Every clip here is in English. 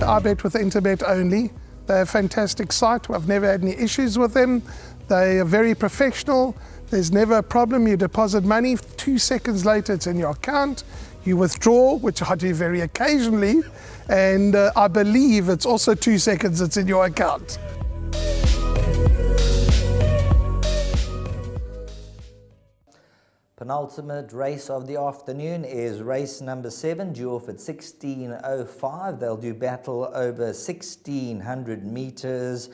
I bet with internet only. They're a fantastic site. I've never had any issues with them. They are very professional. There's never a problem. You deposit money, 2 seconds later it's in your account. You withdraw, which I do very occasionally, and I believe it's also 2 seconds it's in your account. Penultimate race of the afternoon is race number 7, due off at 16:05. They'll do battle over 1600 meters.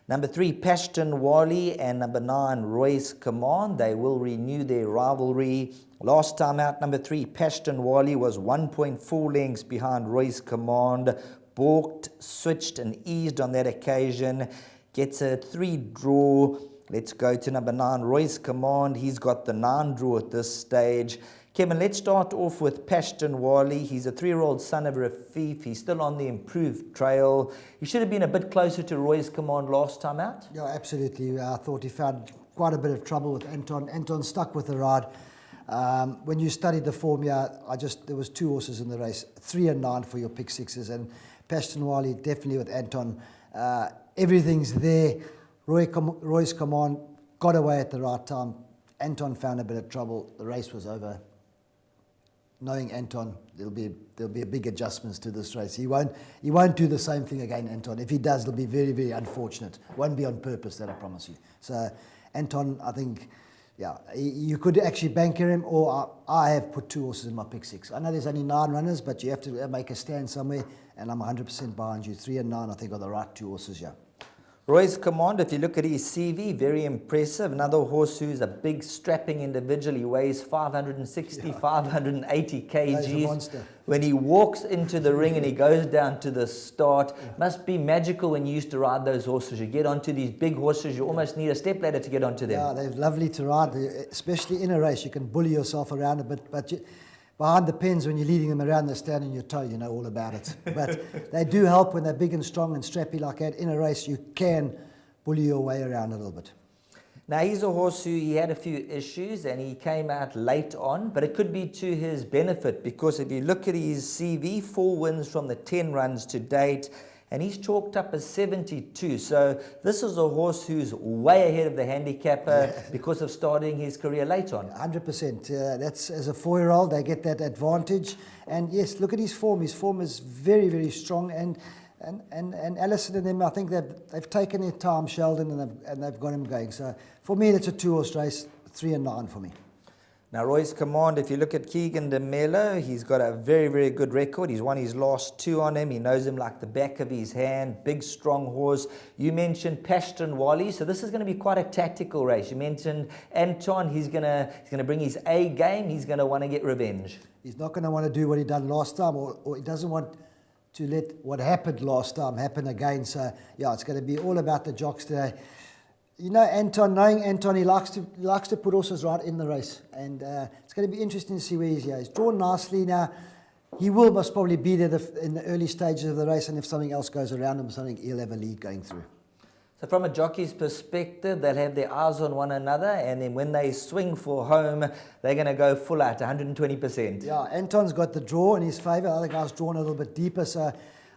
Number 3, Pashton Wali, and number 9, Royce Command. They will renew their rivalry. Last time out, number 3, Pashton Wali was 1.4 lengths behind Royce Command. Balked, switched and eased on that occasion. Gets a 3 draw. Let's go to number 9, Royce Command. He's got the 9 draw at this stage. Kevin, let's start off with Pashton Wali. He's a 3-year-old son of Rafif. He's still on the improved trail. He should have been a bit closer to Royce Command last time out. Yeah, absolutely. I thought he found quite a bit of trouble with Anton. Anton stuck with the ride. When you studied the form, there was 2 horses in the race, 3 and 9 for your pick sixes, and Pashton Wali definitely with Anton. Everything's there. Royce Command got away at the right time. Anton found a bit of trouble. The race was over. Knowing Anton, there'll be a big adjustments to this race. He won't do the same thing again, Anton. If he does, it'll be very, very unfortunate. Won't be on purpose, that I promise you. So Anton, I think, yeah, you could actually banker him, or I have put 2 horses in my pick 6. I know there's only 9 runners, but you have to make a stand somewhere, and I'm 100% behind you. 3 and 9, I think, are the right 2 horses, yeah. Royce Command, if you look at his CV, very impressive. Another horse who's a big strapping individual. He weighs 560, 580 kgs. He's a monster. When he walks into the ring and he goes down to the start, must be magical when you used to ride those horses. You get onto these big horses, you almost need a stepladder to get onto them. Yeah, they're lovely to ride, especially in a race. You can bully yourself around a bit, but behind the pens, when you're leading them around, they're standing on your toe, you know all about it. But they do help when they're big and strong and strappy like that. In a race, you can bully your way around a little bit. Now, he's a horse who he had a few issues and he came out late on, but it could be to his benefit, because if you look at his CV, 4 wins from the 10 runs to date, and he's chalked up as 72. So this is a horse who's way ahead of the handicapper because of starting his career late on. 100%. That's, as a 4-year-old, they get that advantage. And yes, look at his form. His form is very, very strong. And Allison and them, I think they've taken their time, Sheldon, and they've got him going. So for me, that's a 2-horse race, 3 and 9 for me. Now, Royce Command, if you look at Keegan de Mello, he's got a very, very good record. He's won his last 2 on him. He knows him like the back of his hand. Big, strong horse. You mentioned Pashton Wali, so this is going to be quite a tactical race. You mentioned Anton. He's going to bring his A game. He's going to want to get revenge. He's not going to want to do what he done last time, or he doesn't want to let what happened last time happen again. So, yeah, it's going to be all about the jocks today. You know, Anton, knowing Anton, he likes to put horses right in the race, and it's going to be interesting to see where he's here. He's drawn nicely now. He will most probably be there in the early stages of the race, and if something else goes around him, he'll have a lead going through. So from a jockey's perspective, they'll have their eyes on one another, and then when they swing for home, they're going to go full out, 120%. Yeah, Anton's got the draw in his favour. The other guy's drawn a little bit deeper, so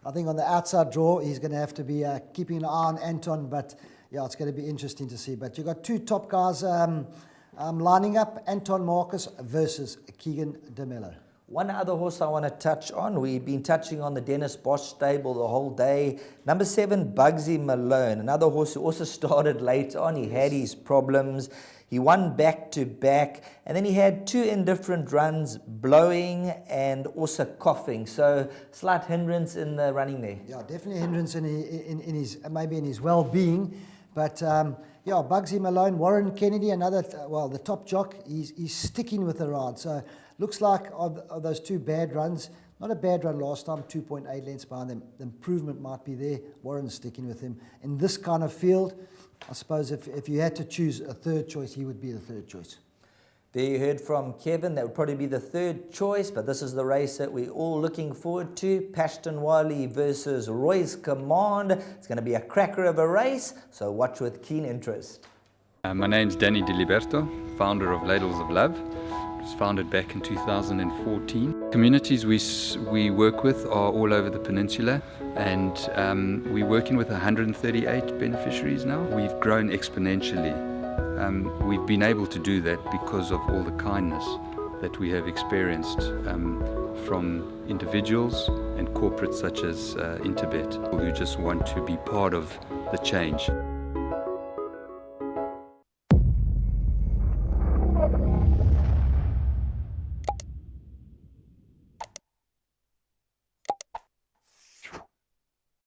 I think on the outside draw, he's going to have to be keeping an eye on Anton, but yeah, it's going to be interesting to see. But you've got 2 top guys lining up, Anton Marcus versus Keegan de Mello. One other horse I want to touch on, we've been touching on the Dennis Bosch stable the whole day. Number 7, Bugsy Malone, another horse who also started late on. He had his problems. He won back-to-back, and then he had 2 indifferent runs, blowing and also coughing. So slight hindrance in the running there. Yeah, definitely a hindrance in his maybe in his well-being. But yeah, Bugsy Malone, Warren Kennedy, another, the top jock, he's sticking with the ride. So looks like of those 2 bad runs, not a bad run last time, 2.8 lengths behind them. The improvement might be there. Warren's sticking with him. In this kind of field, I suppose if you had to choose a 3rd choice, he would be the 3rd choice. There you heard from Kevin. That would probably be the 3rd choice, but this is the race that we're all looking forward to. Pashton Wali versus Royce Command. It's going to be a cracker of a race, so watch with keen interest. My name's Danny Diliberto, founder of Ladles of Love. It was founded back in 2014. Communities we work with are all over the peninsula. and we're working with 138 beneficiaries now. We've grown exponentially. We've been able to do that because of all the kindness that we have experienced from individuals and corporates such as Interbet, who just want to be part of the change.